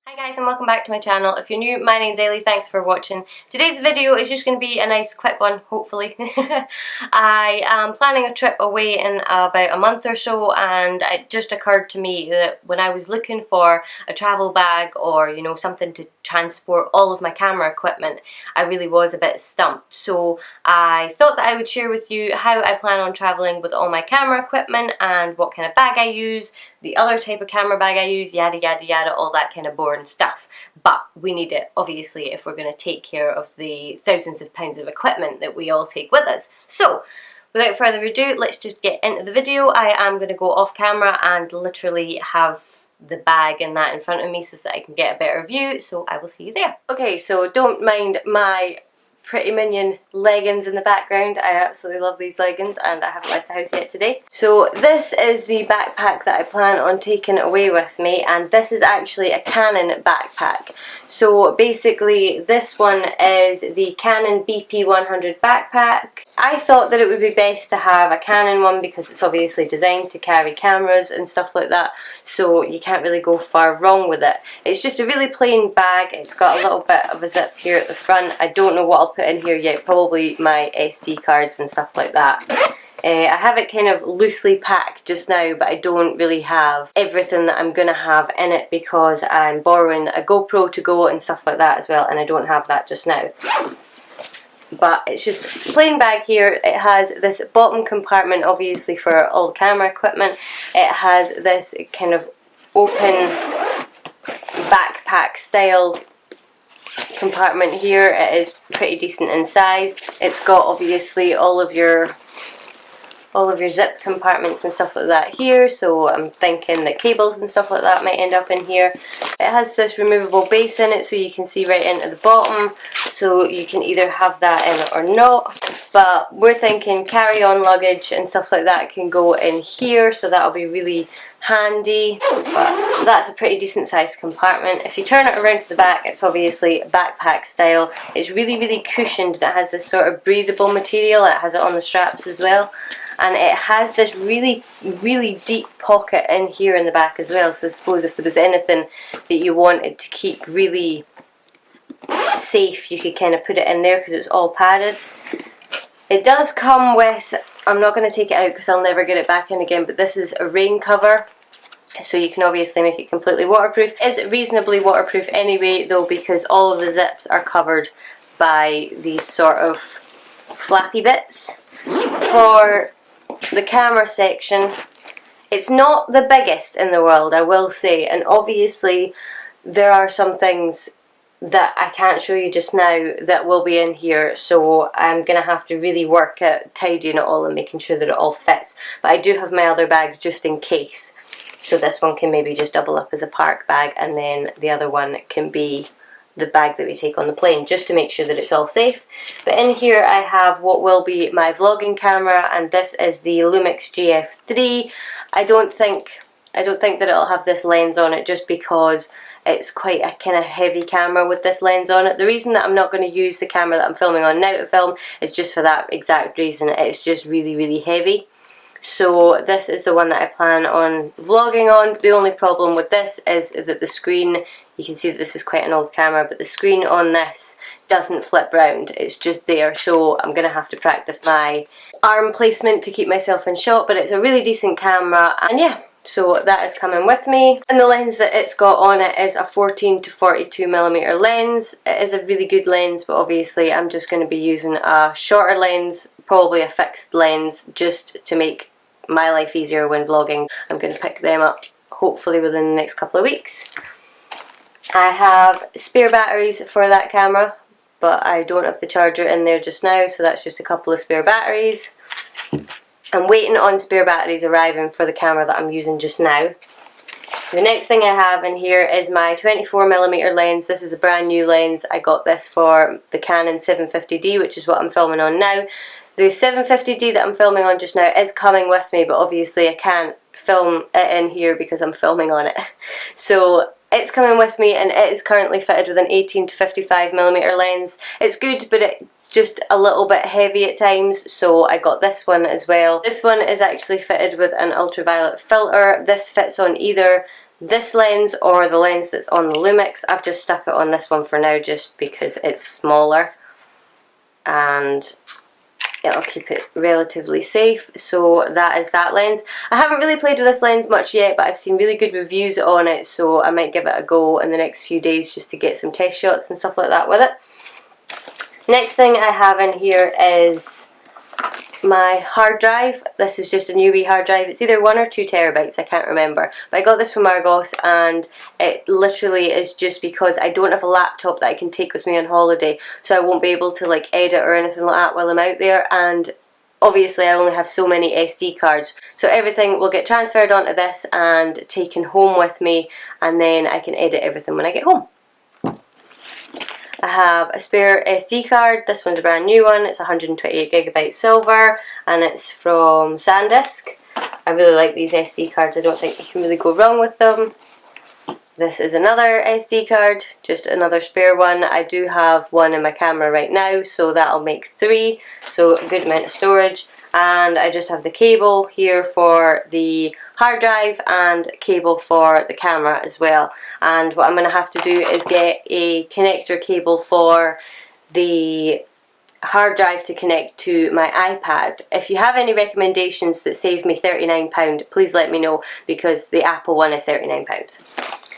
Hi guys and welcome back to my channel. If you're new, my name's Ailey, thanks for watching. Today's video is just going to be a nice quick one, hopefully. I am planning a trip away in about a month or so, and it just occurred to me that when I was looking for a travel bag or something to transport all of my camera equipment, I really was a bit stumped. So I thought that I would share with you how I plan on travelling with all my camera equipment and what kind of bag I use, the other type of camera bag I use, yada yada yada, all that kind of boring stuff. But we need it obviously if we're going to take care of the thousands of pounds of equipment that we all take with us. So without further ado, let's just get into the video. I am going to go off camera and literally have the bag and that in front of me so that I can get a better view, so I will see you there. Okay, so don't mind my Pretty Minion leggings in the background. I absolutely love these leggings and I haven't left the house yet today. So this is the backpack that I plan on taking away with me, and this is actually a Canon backpack. So basically this one is the Canon BP100 backpack. I thought that it would be best to have a Canon one because it's obviously designed to carry cameras and stuff like that, so you can't really go far wrong with it. It's just a really plain bag. It's got a little bit of a zip here at the front. I don't know what I'll put in here yet, probably my SD cards and stuff like that. I have it kind of loosely packed just now, but I don't really have everything that I'm going to have in it because I'm borrowing a GoPro to go and stuff like that as well, and I don't have that just now. But it's just a plain bag here. It has this bottom compartment obviously for all the camera equipment. It has this kind of open backpack style compartment here. It is pretty decent in size. It's got obviously all of your zip compartments and stuff like that here, so I'm thinking that cables and stuff like that might end up in here. It has this removable base in it so you can see right into the bottom, so you can either have that in it or not, but we're thinking carry-on luggage and stuff like that can go in here, so that'll be really handy. But that's a pretty decent sized compartment. If you turn it around to the back, it's obviously backpack style. It's really cushioned and it has this sort of breathable material. It has it on the straps as well, and it has this really deep pocket in here in the back as well, so I suppose if there was anything that you wanted to keep really safe, you could kind of put it in there because it's all padded. It does come with, I'm not going to take it out because I'll never get it back in again, but this is a rain cover, so you can obviously make it completely waterproof. It's reasonably waterproof anyway though, because all of the zips are covered by these sort of flappy bits. For the camera section, it's not the biggest in the world, I will say, and obviously there are some things that I can't show you just now that will be in here, so I'm going to have to really work at tidying it all and making sure that it all fits. But I do have my other bags just in case, so this one can maybe just double up as a park bag, and then the other one can be the bag that we take on the plane, just to make sure that it's all safe. But in here I have what will be my vlogging camera, and this is the Lumix GF3. I don't think that it'll have this lens on it just because it's quite a kind of heavy camera with this lens on it. The reason that I'm not going to use the camera that I'm filming on now to film is just for that exact reason. It's just really heavy. So this is the one that I plan on vlogging on. The only problem with this is that the screen, you can see that this is quite an old camera, but the screen on this doesn't flip round. It's just there, so I'm going to have to practice my arm placement to keep myself in shot, but it's a really decent camera, and yeah. So that is coming with me, and the lens that it's got on it is a 14 to 42mm lens. It is a really good lens, but obviously I'm just going to be using a shorter lens, probably a fixed lens, just to make my life easier when vlogging. I'm going to pick them up hopefully within the next couple of weeks. I have spare batteries for that camera, but I don't have the charger in there just now, so that's just a couple of spare batteries. I'm waiting on spare batteries arriving for the camera that I'm using just now. The next thing I have in here is my 24mm lens. This is a brand new lens. I got this for the Canon 750D, which is what I'm filming on now. The 750D that I'm filming on just now is coming with me, but obviously I can't film it in here because I'm filming on it. So it's coming with me, and it is currently fitted with an 18 to 55mm lens. It's good, but it's just a little bit heavy at times, so I got this one as well. This one is actually fitted with an ultraviolet filter. This fits on either this lens or the lens that's on the Lumix. I've just stuck it on this one for now just because it's smaller and it'll keep it relatively safe. So that is that lens. I haven't really played with this lens much yet, but I've seen really good reviews on it, so I might give it a go in the next few days just to get some test shots and stuff like that with it. Next thing I have in here is my hard drive. This is just a new wee hard drive. It's either 1 or 2 terabytes, I can't remember, but I got this from Argos, and it literally is just because I don't have a laptop that I can take with me on holiday, so I won't be able to like edit or anything like that while I'm out there, and obviously I only have so many SD cards, so everything will get transferred onto this and taken home with me, and then I can edit everything when I get home. I have a spare SD card. This one's a brand new one. It's 128GB silver and it's from SanDisk. I really like these SD cards. I don't think you can really go wrong with them. This is another SD card, just another spare one. I do have one in my camera right now, so that'll make 3, so a good amount of storage. And I just have the cable here for the hard drive and cable for the camera as well. And what I'm going to have to do is get a connector cable for the hard drive to connect to my iPad. If you have any recommendations that save me £39, please let me know, because the Apple one is £39.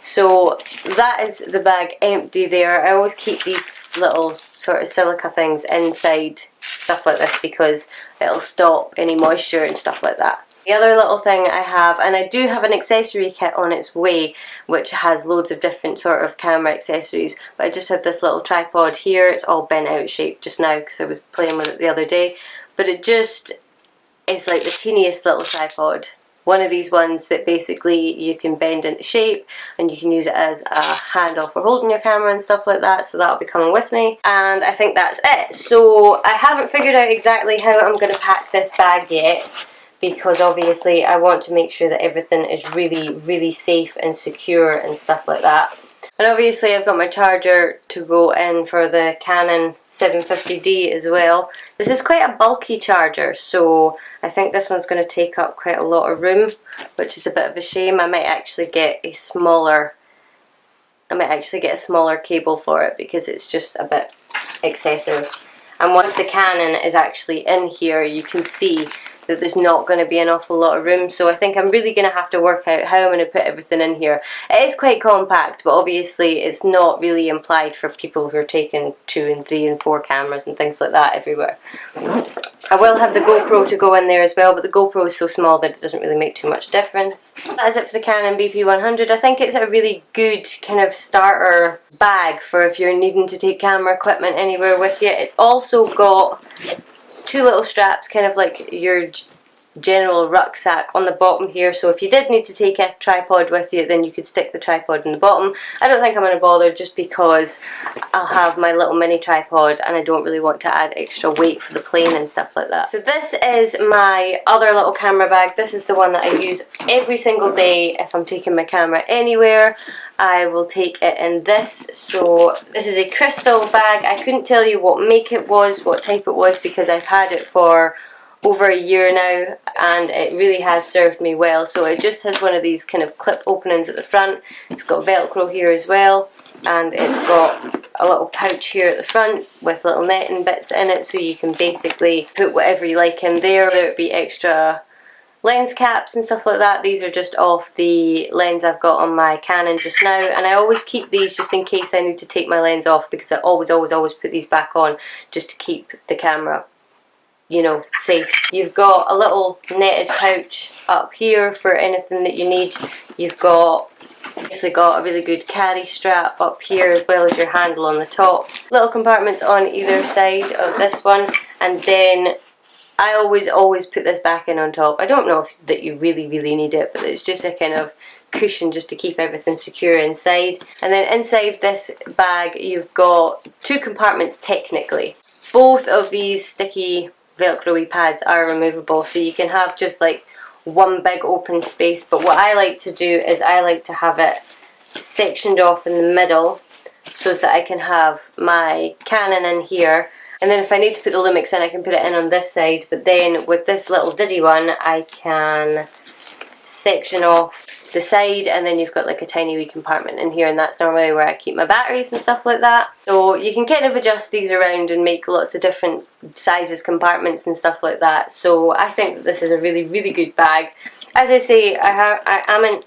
So that is the bag empty there. I always keep these little sort of silica things inside stuff like this because it'll stop any moisture and stuff like that. The other little thing I have, and I do have an accessory kit on its way which has loads of different sort of camera accessories, but I just have this little tripod here. It's all bent out shape just now because I was playing with it the other day, but it just is like the teeniest little tripod. One of these ones that basically you can bend into shape and you can use it as a handle for holding your camera and stuff like that, so that'll be coming with me. And I think that's it. So I haven't figured out exactly how I'm going to pack this bag yet, because obviously I want to make sure that everything is really safe and secure and stuff like that. And obviously I've got my charger to go in for the Canon 750D as well. This is quite a bulky charger, so I think this one's going to take up quite a lot of room, which is a bit of a shame. I might actually get a smaller cable for it because it's just a bit excessive. And once the Canon is actually in here, you can see that there's not going to be an awful lot of room, so I think I'm really going to have to work out how I'm going to put everything in here. It is quite compact, but obviously it's not really implied for people who are taking 2 and 3 and 4 cameras and things like that everywhere. I will have the GoPro to go in there as well, but the GoPro is so small that it doesn't really make too much difference. That is it for the Canon BP100. I think it's a really good kind of starter bag for if you're needing to take camera equipment anywhere with you. It's also got 2 little straps, kind of like your general rucksack on the bottom here, so if you did need to take a tripod with you, then you could stick the tripod in the bottom. I don't think I'm going to bother, just because I'll have my little mini tripod and I don't really want to add extra weight for the plane and stuff like that. So this is my other little camera bag. This is the one that I use every single day if I'm taking my camera anywhere. I will take it in this. So this is a crystal bag. I couldn't tell you what make it was, what type it was, because I've had it for over a year now and it really has served me well. So it just has one of these kind of clip openings at the front. It's got Velcro here as well, and it's got a little pouch here at the front with little netting bits in it, so you can basically put whatever you like in there, whether it be extra lens caps and stuff like that. These are just off the lens I've got on my Canon just now, and I always keep these just in case I need to take my lens off, because I always put these back on just to keep the camera, you know, safe. You've got a little netted pouch up here for anything that you need. You've got obviously got a really good carry strap up here, as well as your handle on the top. Little compartments on either side of this one, and then I always put this back in on top. I don't know if that you really need it, but it's just a kind of cushion just to keep everything secure inside. And then inside this bag you've got 2 compartments technically. Both of these sticky Velcro-y pads are removable, so you can have just like one big open space, but what I like to do is I like to have it sectioned off in the middle so that I can have my Canon in here, and then if I need to put the Lumix in, I can put it in on this side. But then with this little diddy one, I can section off the side, and then you've got like a tiny wee compartment in here, and that's normally where I keep my batteries and stuff like that. So you can kind of adjust these around and make lots of different sizes compartments and stuff like that. So I think that this is a really, really good bag. As I say, I am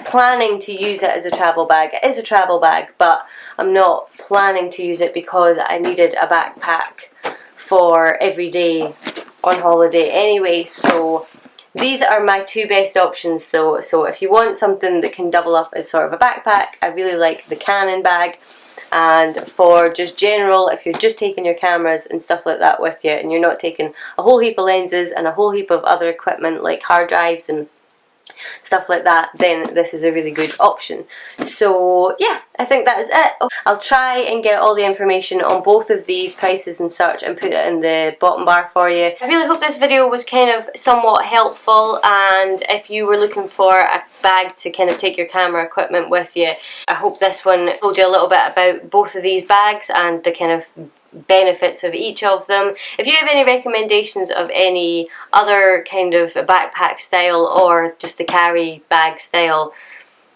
planning to use it as a travel bag. It is a travel bag, but I'm not planning to use it because I needed a backpack for every day on holiday anyway. So these are my two best options though. So if you want something that can double up as sort of a backpack, I really like the Canon bag. And for just general, if you're just taking your cameras and stuff like that with you, and you're not taking a whole heap of lenses and a whole heap of other equipment like hard drives and stuff like that, then this is a really good option. So yeah, I think that is it. I'll try and get all the information on both of these prices and such and put it in the bottom bar for you. I really hope this video was kind of somewhat helpful, and if you were looking for a bag to kind of take your camera equipment with you, I hope this one told you a little bit about both of these bags and the kind of benefits of each of them. If you have any recommendations of any other kind of backpack style or just the carry bag style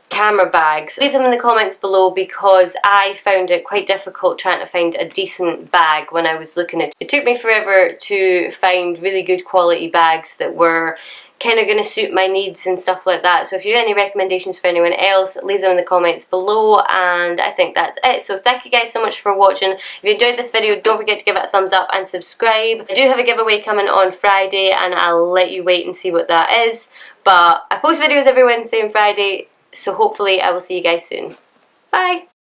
camera bags, leave them in the comments below, because I found it quite difficult trying to find a decent bag when I was looking at it. It took me forever to find really good quality bags that were kind of going to suit my needs and stuff like that. So if you have any recommendations for anyone else, leave them in the comments below, and I think that's it. So thank you guys so much for watching. If you enjoyed this video, don't forget to give it a thumbs up and subscribe. I do have a giveaway coming on Friday, and I'll let you wait and see what that is. But I post videos every Wednesday and Friday, so hopefully I will see you guys soon. Bye!